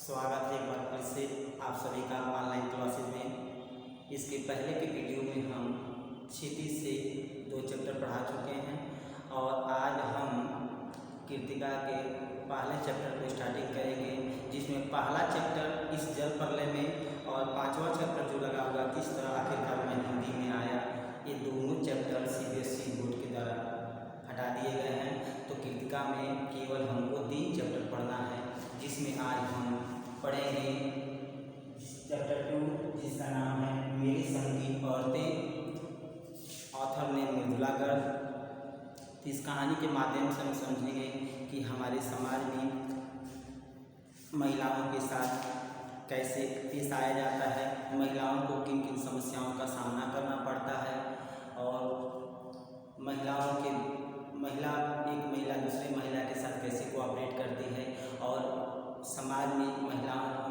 स्वागत है एक बार फिर से आप सभी का ऑनलाइन क्लासेज में। इसके पहले के वीडियो में हम क्षितिज से 2 चैप्टर पढ़ा चुके हैं और आज हम कृतिका के पहले चैप्टर को स्टार्टिंग करेंगे, जिसमें पहला चैप्टर इस जल प्रलय में और 5वां चैप्टर जो लगा होगा किस तरह आखिरकार में हिंदी में आया। ये दोनों चैप्टर CBSE बोर्ड के द्वारा हटा दिए गए हैं, तो कृतिका में केवल हमको 3 चैप्टर पढ़ना है, जिसमें आज हम पढ़ेंगे चैप्टर 2 जिसका नाम है मेरी संग की औरतें। ऑथर ने मृदुला गर्ग। इस कहानी के माध्यम से हम समझेंगे कि हमारे समाज में महिलाओं के साथ कैसे पेश आया जाता है, महिलाओं को किन किन समस्याओं का सामना करना पड़ता है और एक महिला दूसरे महिला के साथ कैसे कोऑपरेट करती है और समाज में महिलाओं को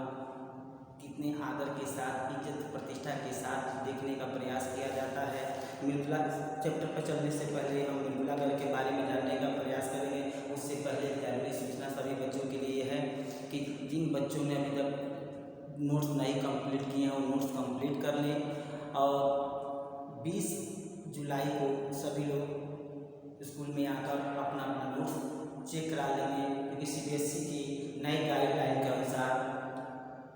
कितने आदर के साथ, इज्जत प्रतिष्ठा के साथ देखने का प्रयास किया जाता है। मृदुला चैप्टर पर चलने से पहले हम मृदुला गर्ग के बारे में जानने का प्रयास करेंगे। उससे पहले जरूरी सूचना सभी बच्चों के लिए है कि जिन बच्चों ने अभी तक नोट्स नहीं कंप्लीट किए हैं वो नोट्स कंप्लीट कर लें और 20 जुलाई को सभी लोग स्कूल में आकर अपना नोट्स चेक करा लेंगे, क्योंकि CBSE की नई गाइडलाइन के अनुसार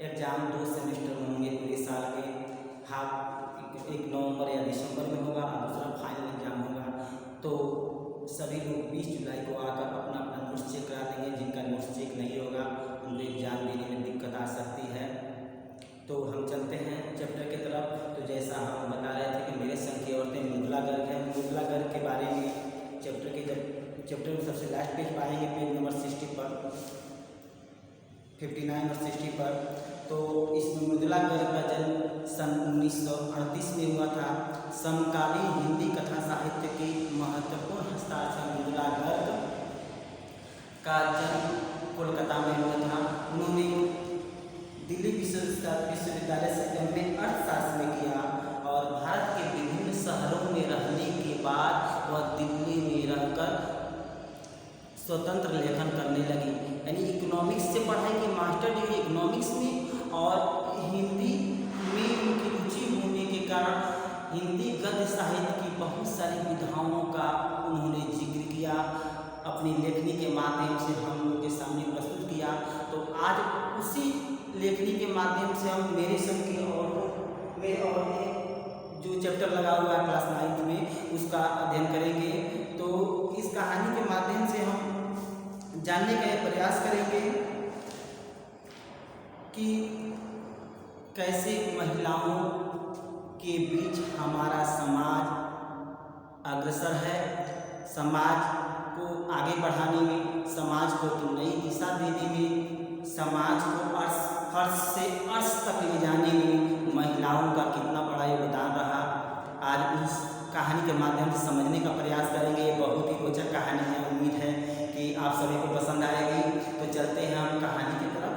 एग्ज़ाम 2 सेमेस्टर में होंगे पूरे साल के। एक नवंबर या दिसंबर में होगा और दूसरा फाइनल एग्ज़ाम होगा। तो सभी लोग 20 जुलाई को आकर अपना नोट्स चेक करा देंगे। जिनका नोट्स चेक नहीं होगा उनको एग्ज़ाम देने में दिक्कत आ सकती है। तो हम चलते हैं चैप्टर की तरफ। तो जैसा हम बता रहे थे कि मेरे संग की औरतें मृदुला गर्ग है। मृदुला गर्ग के बारे में चैप्टर में सबसे लास्ट पेज पाएंगे, पेज नंबर 60 पर, 59 और 60 पर। तो इसमें मृदुला गर्ग का जन्म सन 1938 में हुआ था। समकालीन हिंदी कथा साहित्य की महत्वपूर्ण हस्ताक्षर मृदुला गर्ग का जन्म कोलकाता में हुआ था। उन्होंने दिल्ली विश्वविद्यालय से MA अर्थशास्त्र में किया और भारत के विभिन्न शहरों में रहने के बाद वह दिल्ली में रहकर स्वतंत्र लेखन करने लगी। यानी इकोनॉमिक्स से पढ़ाई की, मास्टर डिग्री इकोनॉमिक्स में, और हिंदी में उनकी रुचि होने के कारण हिंदी गद्य साहित्य की बहुत सारी विधाओं का उन्होंने जिक्र किया, अपनी लेखनी के माध्यम से हम लोग के सामने प्रस्तुत किया। तो आज उसी लेखनी के माध्यम से हम मेरे संग की औरतें जो चैप्टर लगा हुआ है क्लास 9 में उसका अध्ययन करेंगे। तो इस कहानी के माध्यम से हम जानने का प्रयास करेंगे कि कैसे महिलाओं के बीच हमारा समाज अग्रसर है, समाज को आगे बढ़ाने में, समाज को एक नई दिशा देने में, समाज को फर्श से अर्श तक ले जाने में महिलाओं का कितना बड़ा योगदान रहा। आज इस कहानी के माध्यम से समझने का प्रयास करेंगे। बहुत ही रोचक कहानी है, उम्मीद है कि आप सभी को पसंद आएगी। तो चलते हैं हम कहानी की तरफ।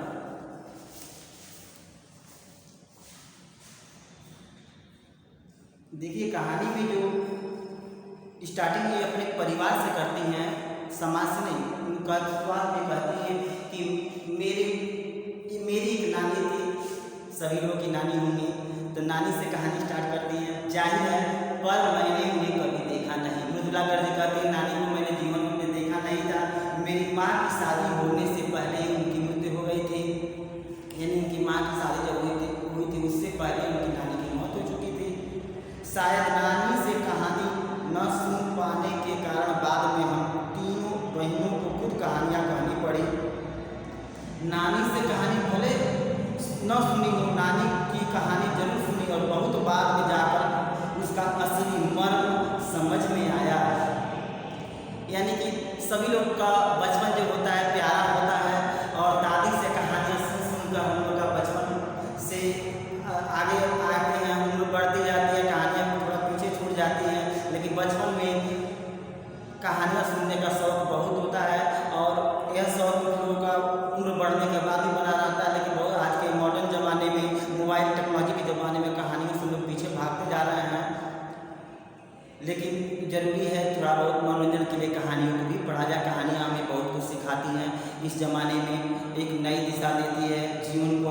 देखिए, कहानी में जो स्टार्टिंग ये अपने परिवार से करती हैं, समाज से नहीं। उनका शुरुआत में कहती हैं कि मेरी एक नानी थी, सभी लोग की नानी होंगी, तो नानी से कहानी स्टार्ट करती हैं। जाहिर है, पर मैंने उन्हें कभी देखा नहीं। मृदुला गर्ग कहती है नानी को मैंने जीवन में देखा नहीं था। मेरी माँ की शादी होने से पहले ही उनकी मृत्यु हो गई थी। यानी उनकी माँ की शादी जब हुई थी उससे पहले उनकी नानी की मौत हो चुकी थी। शायद नानी से कहानी न सुन पाने के कारण बाद में हम तीनों बहनों को खुद कहानियाँ कहनी पड़ी। नानी से कहानी भले न सुनी हो, नानी की कहानी जरूर सुनी और बहुत बाद में जाकर उसका असली मर्म समझ में आया। यानी कि सभी लोग का बचपन जो होता है प्यारा होता है और दादी से कहानियाँ सुनकर हम लोग का बचपन से आगे आते हैं, उम्र बढ़ती जाती है, कहानियाँ थोड़ा पीछे छूट जाती हैं, लेकिन बचपन में कहानियाँ सुनने का शौक़ बहुत होता है और यह शौक़ लोगों का उम्र बढ़ने के बाद ही बना रहता है। लेकिन बहुत आज के मॉडर्न ज़माने में, मोबाइल टेक्नोलॉजी के ज़माने में कहानियों से लोग पीछे भागते जा रहे हैं। लेकिन ज़रूरी है थोड़ा बहुत मनोरंजन के लिए कहानियों को भी पढ़ा जाए। कहानियाँ हमें बहुत कुछ सिखाती हैं। इस ज़माने में एक नई दिशा देती है,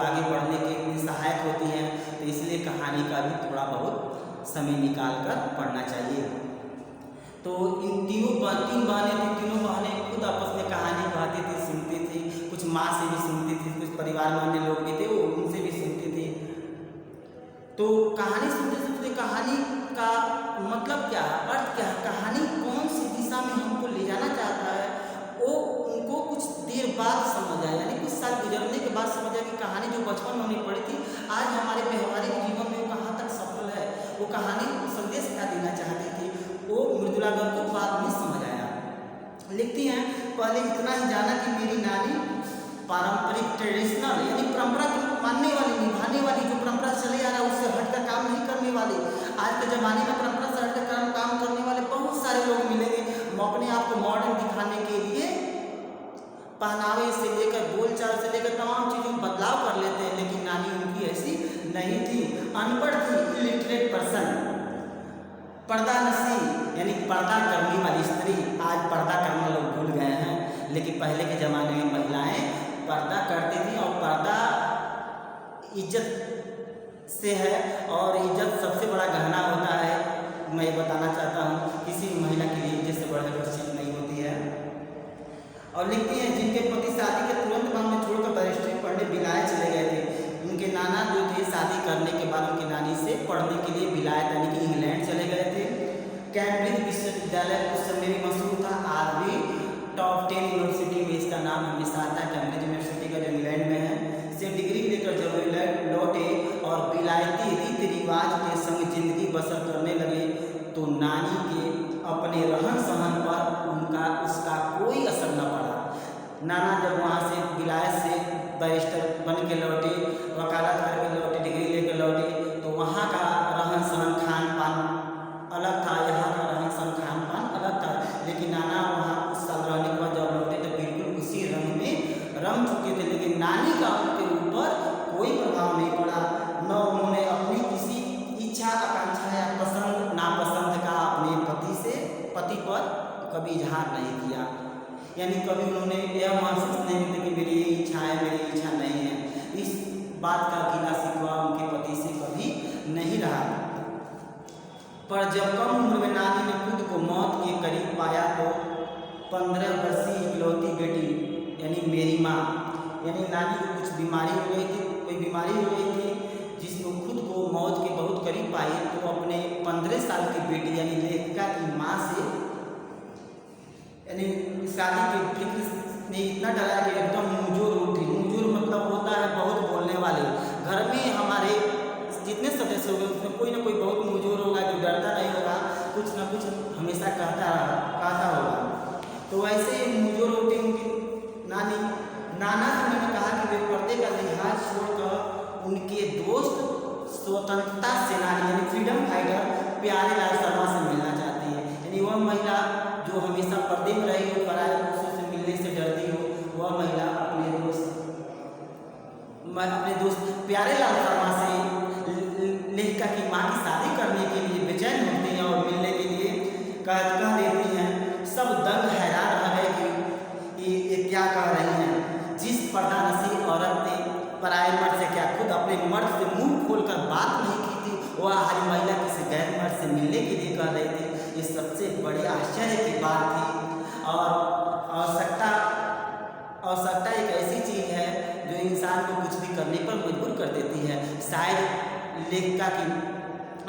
आगे बढ़ने के लिए सहायक होती हैं। तो इसलिए कहानी का भी थोड़ा बहुत समय निकाल कर पढ़ना चाहिए। तो इन तीन बहनें थी, तीनों बहनें खुद आपस में कहानी कहती थी, सुनती थी, कुछ माँ से भी सुनती थी, कुछ परिवार में अन्य लोग भी थे वो उनसे भी सुनती थी। तो कहानी सुनते सुनते कहानी का मतलब क्या है, अर्थ क्या है, कहानी कौन सी दिशा में हमको ले जाना चाहता है, वो उनको कुछ देर बाद समझ आया, यानी कुछ साल गुजरने के बाद समझ आया कि कहानी जो बचपन में हमने पढ़ी थी आज हमारे व्यवहारिक जीवन में वो कहाँ तक सफल है, वो कहानी संदेश क्या देना चाहती थी, वो मृदुला गर्ग को बाद में समझ आया। लिखती हैं, पहले इतना ही जाना कि मेरी नानी पारंपरिक ट्रेडिशनल यानी परंपरा को मानने वाली, निभाने वाली, जो परंपरा चले आ रहा है उससे हटकर काम नहीं करने वाली। आज के ज़माने में परंपरा से हटकर काम करने वाले बहुत सारे लोग मिलेंगे। हम अपने आप को मॉडर्न दिखाने के लिए पहनावे से लेकर बोलचाल से लेकर तमाम चीज़ों में बदलाव कर लेते हैं, लेकिन नानी उनकी ऐसी नहीं थी। अनपढ़ थी, इलिटरेट पर्सन, पर्दा नशी यानी पर्दा करने वाली स्त्री। आज पर्दा करना लोग भूल गए हैं, लेकिन पहले के ज़माने में महिलाएं पर्दा करती थी और पर्दा इज्जत से है और इज्जत सबसे बड़ा गहना होता है। मैं बताना चाहता हूँ किसी भी महिला के लिए इज्जत से बढ़कर कुछ चीज़ नहीं होती है। और लिखती हैं, जिनके पति शादी के तुरंत बाद में छोड़कर बैरिस्ट्री पढ़ने विलायत चले गए थे। उनके नाना जो थे शादी करने के बाद उनकी नानी से पढ़ने के लिए विलायत यानी कि इंग्लैंड चले गए थे। कैम्ब्रिज विश्वविद्यालय उस समय भी मशहूर था, आज भी टॉप 10 यूनिवर्सिटी में इसका नाम हमेशा आता है। कैम्ब्रिज यूनिवर्सिटी का जो इंग्लैंड में है, से डिग्री लेकर जब लौटे और विलायती रीति रिवाज के संग जिंदगी बसर करने लगे तो नानी के अपने रहन सहन पर उसका कोई असर न पड़ा। नाना जब वहाँ से विलायत से बैरिस्टर बन के लौटे, वकालत करके लौटे, डिग्री लेकर लौटे, तो वहाँ का रहन सहन खान पान अलग था, यहाँ का रहन सहन खान पान अलग था। लेकिन नाना वहाँ कुछ साल रहने के बाद जब लौटे तो बिल्कुल उसी रंग में रंग चुके थे, लेकिन नानी का उनके ऊपर कोई प्रभाव नहीं पड़ा। न उन्होंने अपनी किसी इच्छा आकांक्षा या पसंद नापसंद का अपने पति पर कभी इजहार नहीं किया, यानी कभी उन्होंने यह महसूस नहीं किया कि मेरी ये इच्छा है, मेरी इच्छा नहीं है। इस बात का गिला शिकवा उनके पति से कभी नहीं रहा। पर जब कम उम्र में नानी ने खुद को मौत के करीब पाया तो 15 वर्षीय इकलौती बेटी यानी मेरी माँ, यानी नानी को कुछ बीमारी हो गई थी, कोई बीमारी हो गई थी जिसमें खुद को मौत के बहुत करीब पाई, तो अपने 15 साल की बेटी यानी लेखिका की माँ से यानी शादी के फिक्र ने इतना डरा कि एकदम मुंहजोर उठी। मुंहजोर मतलब होता है बहुत बोलने वाले। घर में हमारे जितने सदस्य होंगे उसमें कोई ना कोई बहुत मुंहजोर होगा, जो डरता नहीं होगा, कुछ ना कुछ हमेशा कहता होगा। तो वैसे ही मुंहजोर उठी उनकी नाना से मैंने कहा कि वे पर्दे का लिहाज छोड़कर उनके दोस्त स्वतंत्रता सेनानी यानी फ्रीडम फाइटर प्यारेलाल शर्मा से मिलना चाहती है। यानी वह महिला जो हमेशा पर्दे में रही हो, पराये पुरुषों से मिलने से डरती हो, वह महिला अपने दोस्त प्यारेलाल शर्मा से लेखिका की माँ की शादी करने के लिए बेचैन होती हैं और मिलने के लिए कह देती हैं। सब दंग हैरान रह गए कि ये क्या कह रही हैं। जिस पर्दानशी औरत ने पराये मर्द से क्या खुद अपने मर्द से मुंह खोलकर बात नहीं की थी, वह हर महिला किसी गैर मर्द से मिलने के लिए कह रही थी। ये सबसे बड़े आश्चर्य की बात थी। और आवश्यकता एक ऐसी चीज़ है जो इंसान को कुछ भी करने पर मजबूर कर देती है। शायद लेखिका की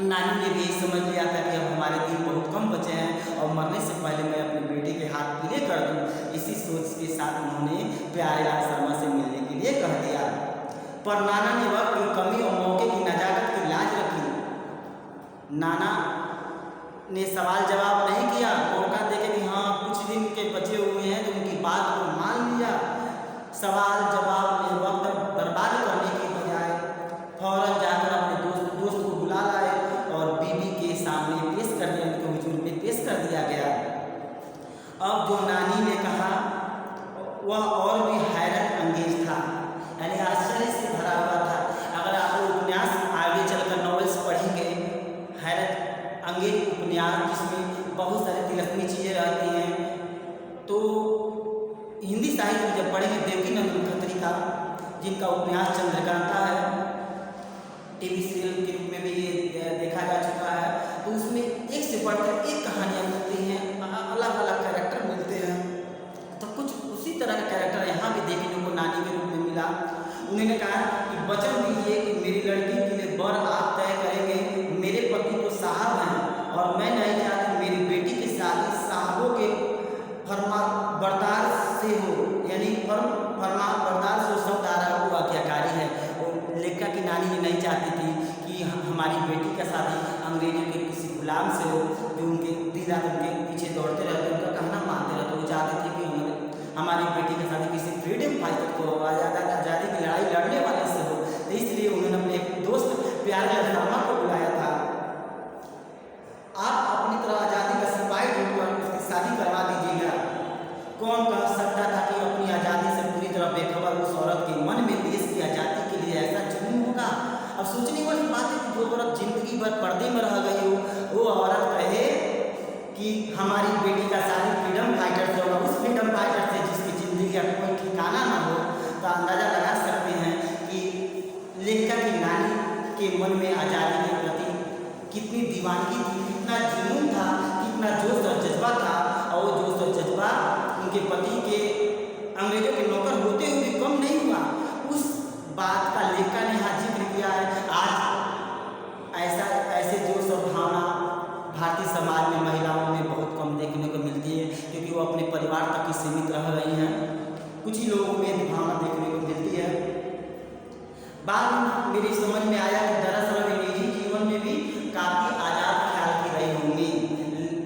नानी ने भी यही समझ लिया था कि अब हमारे दिन बहुत कम बचे हैं और मरने से पहले मैं अपनी बेटी के हाथ पीले कर दूं। इसी सोच के साथ उन्होंने प्यारेलाल शर्मा से मिलने के लिए कह दिया। पर नाना ने वक्त की कमी और मौके की नजाकत की लाज रखी। नाना ने सवाल जवाब नहीं किया, मौका देखे कि हाँ कुछ दिन के बचे हुए हैं तो उनकी बात को मान लिया। सवाल जवाब में वक्त बर्बाद करने की बजाय फौरन जाकर अपने दोस्त को बुला लाए और बीबी के सामने पेश कर दिया, उनके हुजूर में पेश कर दिया गया। अब जो नानी ने कहा वह और भी हैरत अंगेज था, यानी आश्चर्य से भरा हुआ था। अगर आप उपन्यास आगे चलकर नॉवेल्स पढ़ेंगे, हैरत अंगेज उपन्यास जिसमें बहुत सारी तिलस्मी चीज़ें रहती हैं, तो हिंदी साहित्य में जब पढ़ेंगे देवकीनंदन खत्री का जिनका उपन्यास चंद्रकांता है, टीवी सीरियल के रूप में भी ये देखा जा चुका है। तो उसमें एक से बढ़कर एक कहानियाँ मिलती हैं, अलग अलग कैरेक्टर मिलते हैं। तो कुछ उसी तरह का कैरेक्टर यहाँ भी देखने को नानी के रूप में मिला। उन्होंने कहा कि वचन दीजिए कि मेरी लड़की के लिए वर आप तय करेंगे, मेरे पति तो साहब हैं और मैं नहीं चाहती मेरी बेटी की शादी साहबों के फरमा बरदार से हो, यानी फरमा बरदार से शब्द आ रहा वो आज्ञाकारी है। लेखिका की नानी ये नहीं चाहती थी कि हमारी बेटी का शादी अंग्रेजों के किसी गुलाम से हो जो उनके दिन रात उनके पीछे दौड़ते रहते, उनका कहना मानते रहते। वो चाहते थे कि हमारी बेटी की शादी किसी फ्रीडम फाइटर को, आज़ादी की लड़ाई लड़ने वाले से हो। तो इसलिए उन्होंने अपने एक दोस्त प्यारेलाल शर्मा को बुलाया था। आप अपनी तरह आज़ादी का सिपाही ढूंढकर उसकी शादी करवा दीजिएगा। कौन कह सकता था कि अपनी आज़ादी से पूरी तरह बेखबर उस औरत के मन में देश की आज़ादी के लिए ऐसा जुनून होगा। अब सोचने वाली बात है कि जो औरत जिंदगी भर पर्दे में रह गई हो, वो औरत कहे कि हमारी बेटी का शादी फ्रीडम फाइटर से होगा, उस फ्रीडम फाइटर से जिसकी ज़िंदगी का कोई ठिकाना ना हो। तो अंदाज़ा लगा सकते हैं कि लेखिका की नानी के मन में आज़ादी के प्रति कितनी दीवानगी थी, कितना जुनून था, कितना जोश और जज्बा था। और वो जोश और जज्बा उनके पति के अंग्रेजों के नौकर होते हुए भी कम नहीं हुआ। उस बात का लेखिका ने यहाँ जिक्र किया है। आज ऐसे जोश और भावना भारतीय समाज में महिलाओं में बहुत कम देखने को मिलती है, क्योंकि वो अपने परिवार तक ही सीमित रह रही हैं। कुछ ही लोगों में भावना देखने को मिलती है। बाद में मेरी समझ में आया कि दरअसल वे निजी जीवन में भी काफ़ी आज़ाद ख्याल की रही होंगी।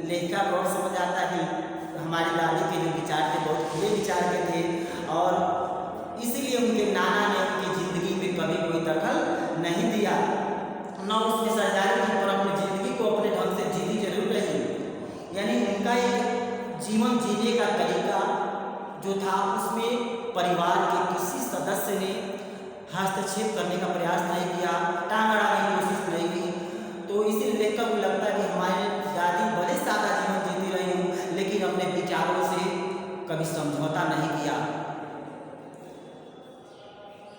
लेखिका को समझ आता है कि हमारी दादी के जो विचार थे बहुत खुले विचार के थे, और इसीलिए उनके नाना ने उनकी ज़िंदगी में कभी कोई दखल नहीं दिया, न उसमें सरदारी की, पर अपनी ज़िंदगी को अपने ढंग से जीती जरूर रही। यानी उनका एक जीवन जीने का तरीका जो था उसमें परिवार के किसी सदस्य ने हस्तक्षेप करने का प्रयास नहीं किया, टांग अड़ाने की कोशिश नहीं की। तो इसीलिए लेखक को लगता है कि हमारी दादी भले सादा जीवन जीती रही हूँ, लेकिन अपने विचारों से कभी समझौता नहीं किया।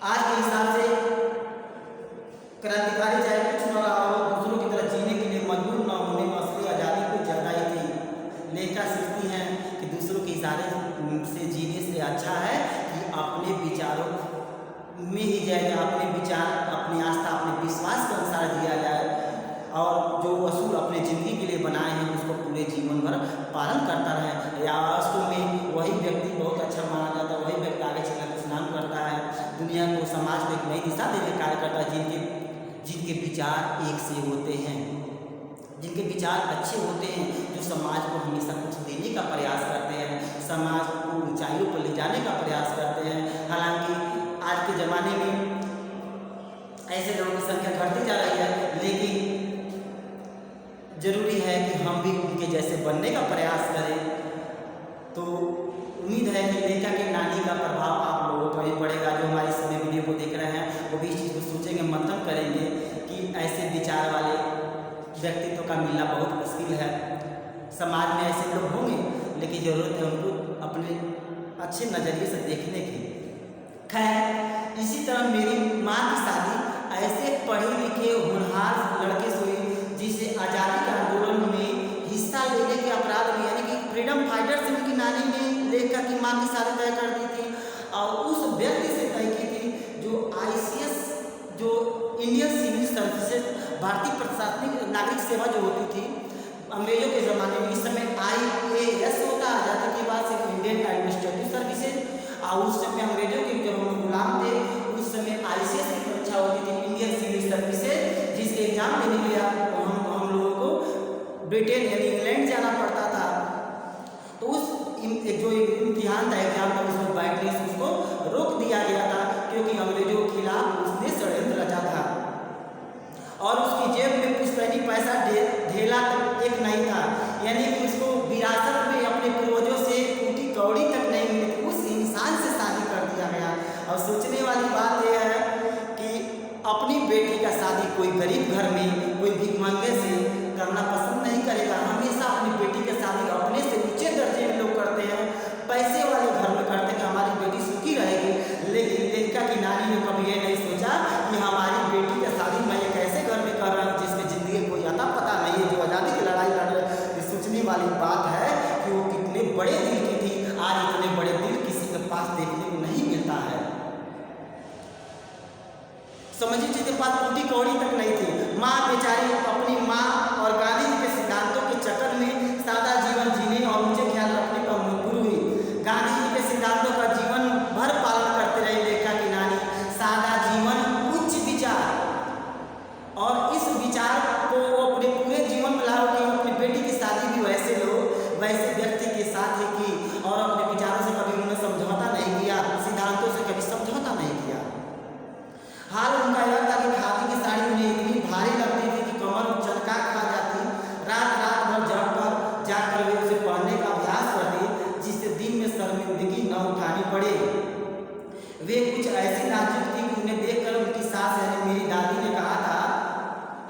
आज के हिसाब से क्रांतिकारी चाहे कुछ न रहा हो, दूसरों की तरह जीने के लिए मजबूर न होने में असली आज़ादी कुछ ज़्यादा ही थी। लेखिका सोचती हैं कि दूसरों के इशारे से जीने से अच्छा है कि अपने विचारों में ही जाए, अपने विचार, अपनी आस्था, अपने विश्वास के अनुसार जिया जाए, और जो असूल अपने ज़िंदगी के लिए बनाए हैं उसको पूरे जीवन भर पालन करता रहे। या वास्तव में वही व्यक्ति बहुत अच्छा माना जाता है, वही व्यक्ति आगे चलकर कुछ नाम करता है, दुनिया को, समाज को एक नई दिशा देने का कार्य करता है। जिनके विचार एक से होते हैं, जिनके विचार अच्छे होते हैं, जो समाज को हमेशा कुछ देने का प्रयास करते हैं, समाज को ऊंचाइयों पर ले जाने का प्रयास करते हैं। हालांकि आज के ज़माने में ऐसे लोगों की संख्या घटती जा रही है, लेकिन जरूरी है कि हम भी उनके जैसे बनने का प्रयास करें। तो उम्मीद है कि लेखिका की नानी का प्रभाव आप लोगों पर भी पड़ेगा। जो हमारी समय वीडियो को देख रहे हैं वो भी इस चीज़ को सोचेंगे, मंथन करेंगे कि ऐसे विचार वाले व्यक्तित्व का मिलना बहुत मुश्किल है। समाज में ऐसे लोग होंगे, लेकिन ज़रूरत है उनको अपने अच्छे नज़रिए से देखने की। खैर, इसी तरह मेरी माँ की शादी ऐसे पढ़े लिखे होनहार लड़के से हुई जिसे आज़ादी के आंदोलन में हिस्सा लेने के अपराध में, यानी कि फ्रीडम फाइटर से उनकी नानी ने लेखिका की माँ की शादी तय कर दी थी, और उस व्यक्ति से तय की थी जो ICS, जो इंडियन सिविल सर्विसेज, भारतीय प्रशासनिक नागरिक सेवा जो होती थी अंग्रेजों के ज़माने में। इस समय IAS होता, आज़ादी के बाद से इंडियन एडमिनिस्ट्रेटिव सर्विसेज, और उस समय अंग्रेजों के जब हम गुलाम थे उस समय ICS की परीक्षा होती थी, इंडियन सिविल सर्विसेज, जिसके एग्जाम देने के लिए हम लोगों को ब्रिटेन यानी इंग्लैंड जाना पड़ता था। तो उस जो इम्तिहान था, एग्जाम था, उसमें बैठने से उसको रोक दिया गया था, क्योंकि अंग्रेजों के खिलाफ उसने षड्यंत्र रचा था। और उसकी जेब में पुश्तैनी पैसा ढेला एक नहीं था, यानी कि उसको विरासत में अपने पूर्वजों से टूटी कौड़ी तक नहीं मिली थी, उस इंसान से शादी कर दिया गया। और सोचने वाली बात यह है कि अपनी बेटी का शादी कोई गरीब घर में, कोई भिखमंगे से करना पसंद नहीं करेगा। हमेशा अपनी बेटी की शादी अपने से नीचे दर्जे में लोग करते हैं, पैसे वाले घर में करते हैं कि हमारी बेटी सुखी रहेगी। लेकिन लेखिका की नानी ने कभी ये नहीं सोचा कि हमारी बेटी की शादी मैं एक ऐसे घर में कर रहा हूँ जिसमें ज़िंदगी कोई अता पता नहीं है, जो आज़ादी की लड़ाई लड़ रहे। ये सोचने वाली बात है कि वो कितने बड़े दिल की थी। आज इतने बड़े दिल किसी के पास देखने को नहीं मिलता है। समझिए जिसके पास टूटी कौड़ी तक नहीं थी। माँ बेचारी अपनी माँ और गांधी जी के सिद्धांतों के चक्कर में सादा जीवन जीने और ऊंचे ख्याल रखने पर मजबूर हुई। गांधी जी के सिद्धांतों का जीवन भर पालन करते रहे लेखा की नानी। सादा जीवन, उच्च विचार, और इस विचार को वो अपने पूरे जीवन में लागू की। अपनी बेटी की शादी भी वैसे लोग वैसे व्यक्ति के साथ ही की और अपने विचारों से कभी उन्होंने समझौता नहीं किया, सिद्धांतों से कभी समझौता नहीं किया। हाल उनका यह था कि खादी की साड़ी उन्हें इतनी भारी लगती थी कि कमर चरका खा जाती। रात रात भर जाकर वे उसे पहनने का अभ्यास करती, जिससे दिन में शर्मिंदगी न उठानी पड़े। वे कुछ ऐसी नाजुक थी कि उन्हें देखकर उनकी सास यानी मेरी दादी ने कहा था,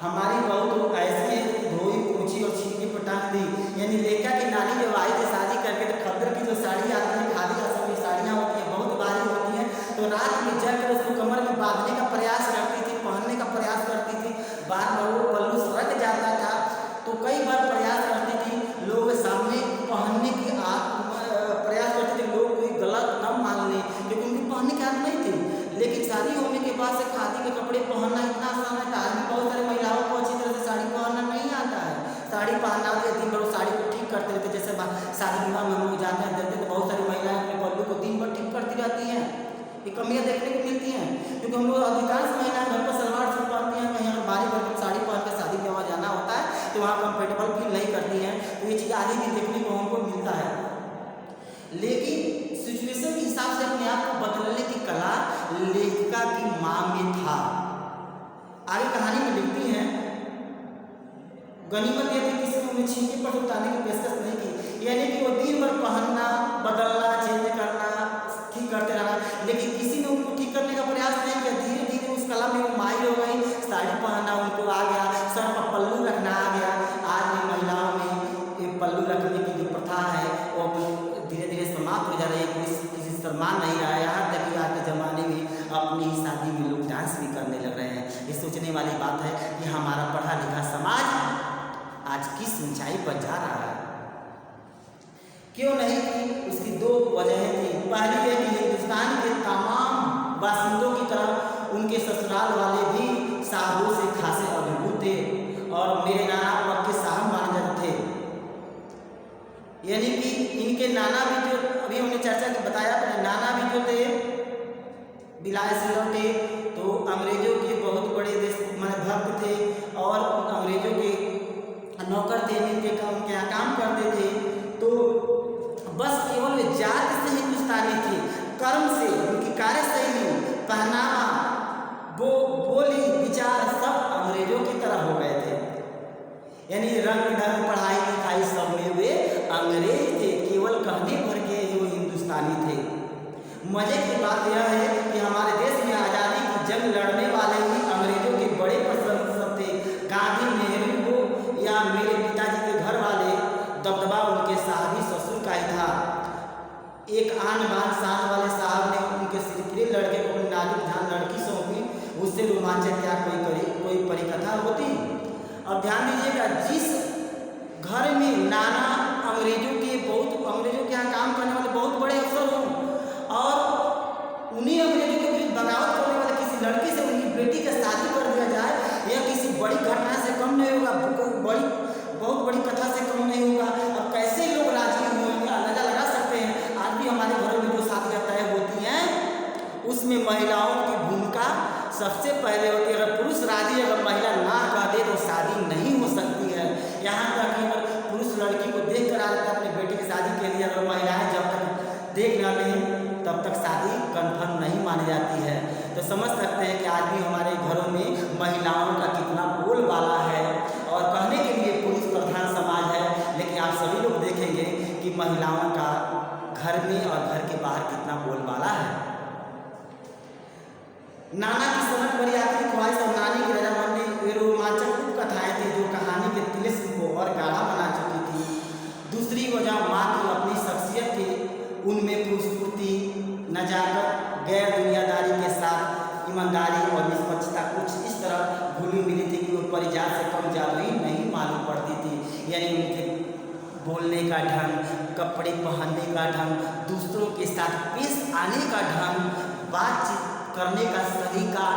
हमारी बहू तो ऐसी धोई पोछी और छींटी पर टांग दी। यानी लेखा की नानी जब आई थी शादी करके तो खद्दर की जो साड़ी आती है, खादी असम की साड़ियाँ होती हैं, बहुत भारी होती हैं, तो रात में जगकर उसको कमर में बांधने का प्रयास करती थी, पहनने का प्रयास करती थी। बार बार वो पल्लू सरक जाता था, तो कई बार प्रयास करती थी, लोग सामने पहनने की प्रयास करते थे, लोग कोई गलत न मान लें, क्योंकि उनकी पहनने की आदत नहीं थी। लेकिन शादी होने के बाद से खादी के कपड़े पहनना इतना आसान है। आज भी बहुत सारी महिलाओं को अच्छी तरह से साड़ी पहनना नहीं आता है। साड़ी पहनना आती है, दिन भर साड़ी को ठीक करते रहते। जैसे शादी विवाह में हम लोग जाते हैं देखते तो बहुत सारी महिलाएं अपने पल्लू को दिन भर ठीक करती रहती हैं। ये कमियाँ देखने को मिलती हैं, क्योंकि हम लोग अधिकांश महिलाएं घर पर सलवार सूट पहनती हैं, कहीं बारी भर साड़ी पहन के शादी विवाह जाना होता है तो वहाँ कंफर्टेबल फील नहीं करती हैं। तो ये चीज़ आदि भी देखने को हमको मिलता है। लेकिन सिचुएशन के हिसाब से अपने आप को बदलने की कला लेखिका की माँ में था। आगे कहानी में लिखती हैं, गनीमत यह थी किसी ने उन्हें छींके पर उतारने की पेशकश नहीं की। यानी कि वो दिन भर पहनना, बदलना, चेंज करना, ठीक करते रहना, लेकिन किसी ने उनको ठीक करने का प्रयास नहीं किया। धीरे धीरे उस कला में वो माहिर हो गई। साड़ी पहनना उनको आ गया, सर पर पल्लू रखना आ गया। आज भी महिलाओं में ये पल्लू रखने की जो प्रथा है वो धीरे धीरे समाप्त हो जा रही है। किसी सम्मान नहीं रहा है। यहाँ तक कि आज के ज़माने में अपनी ही शादी में लोग डांस भी करने लग रहे हैं। ये सोचने वाली बात है कि हमारा पढ़ा लिखा समाज आज किस ऊंचाई पर जा रहा है। क्यों नहीं की? उसकी दो वजहें थी। पहली है कि हिंदुस्तान के तमाम बासिंदों की तरह उनके ससुराल वाले भी साहबों से खासे अभिभूत थे और मेरे नाना पक्के साहब माने जाते थे। यानी कि इनके नाना भी जो अभी हमने चर्चा की बताया, अपने नाना भी जो थे विलायत से लौटे तो अंग्रेजों के बहुत बड़े देश माने भक्त थे और अंग्रेजों के नौकर थे, उनके यहाँ काम करते थे। तो बस केवल वे जात से हिंदुस्तानी थे, कर्म से उनकी कार्यशैली, पहनावा, बोली, विचार सब अंग्रेजों की तरह हो गए थे। यानी रंग ढंग, पढ़ाई लिखाई सब में वे अंग्रेज थे, केवल कहने भर के वो हिंदुस्तानी थे। मजे की बात यह है कि हमारे देश में आज़ादी की जंग लड़ने वाले ही अंग्रेजों के बड़े प्रशंसक थे। गांधी, नेहरू को या मेरे पिताजी के घर वाले, दबदबा उनके साहबी ससुर का ही था। एक आन बान शान वाले साहब ने उनके सिरकिरे लड़के को अपनी नाजुक जान लड़की सौंपी। उससे रोमांचक क्या कोई परिकथा होती। अब ध्यान दीजिएगा, जिस घर में नाना अंग्रेजों के यहाँ काम करने वाले बहुत बड़े अफसर हों और उन्हीं अंग्रेजों के विरुद्ध बगावत करने वाले किसी लड़की से उनकी बेटी का शादी कर दिया जाए, यह किसी बड़ी घटना से कम नहीं होगा, बहुत बड़ी कथा से कम नहीं होगा। अब कैसे लोग राजी होंगे अंदाजा लगा सकते हैं। आज भी हमारे घरों में जो शादियाँ तय होती हैं उसमें महिलाओं की भूमिका सबसे पहले होती है। अगर पुरुष राजी, अगर महिला ना कह दे तो शादी नहीं हो सकती है। यहाँ तक कि अगर पुरुष लड़की को देख कर आ जाता है अपने बेटे की शादी के लिए, अगर महिलाएं जब तक देख न लें तब तक शादी कन्फर्म नहीं मानी जाती है। तो समझ सकते हैं कि आज भी हमारे घरों में महिलाओं का कितना बोलबाला है और कहने के लिए पुरुष प्रधान समाज है, लेकिन आप सभी लोग देखेंगे कि महिलाओं का घर में और घर के बाहर कितना बोलबाला है। नाना की सनक बरियाती की ख्वाहिश और नानी की रजामंदी वे रोमांचक उपकथाएं थी जो कहानी के तिलिस्म को और गाढ़ा बना चुकी थी। दूसरी वजह माँ की अपनी शख्सियत थी, उनमें खूबसूरती, नजाकत, गैर दुनियादारी के साथ कोई जादुई नहीं मालूम पड़ती थी। यानी उनके बोलने का ढंग, कपड़े पहनने का ढंग, दूसरों के साथ पेश आने का ढंग, बातचीत करने का सलीका,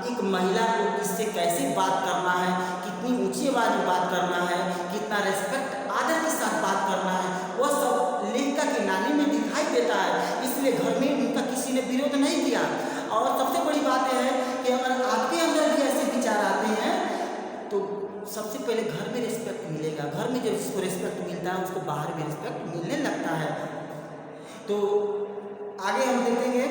एक महिला को किससे कैसे बात करना है, कितनी ऊंची आवाज़ में बात करना है, कितना रेस्पेक्ट आदर के साथ बात करना है, वो सब लेखिका की नानी में दिखाई देता है। इसलिए घर में उनका किसी ने विरोध नहीं किया। और सबसे बड़ी बात यह है कि अगर आपके अंदर भी ऐसे विचार आते हैं तो सबसे पहले घर में रिस्पेक्ट मिलेगा। घर में जब जिसको रिस्पेक्ट मिलता है उसको बाहर भी रिस्पेक्ट मिलने लगता है। तो आगे हम देखेंगे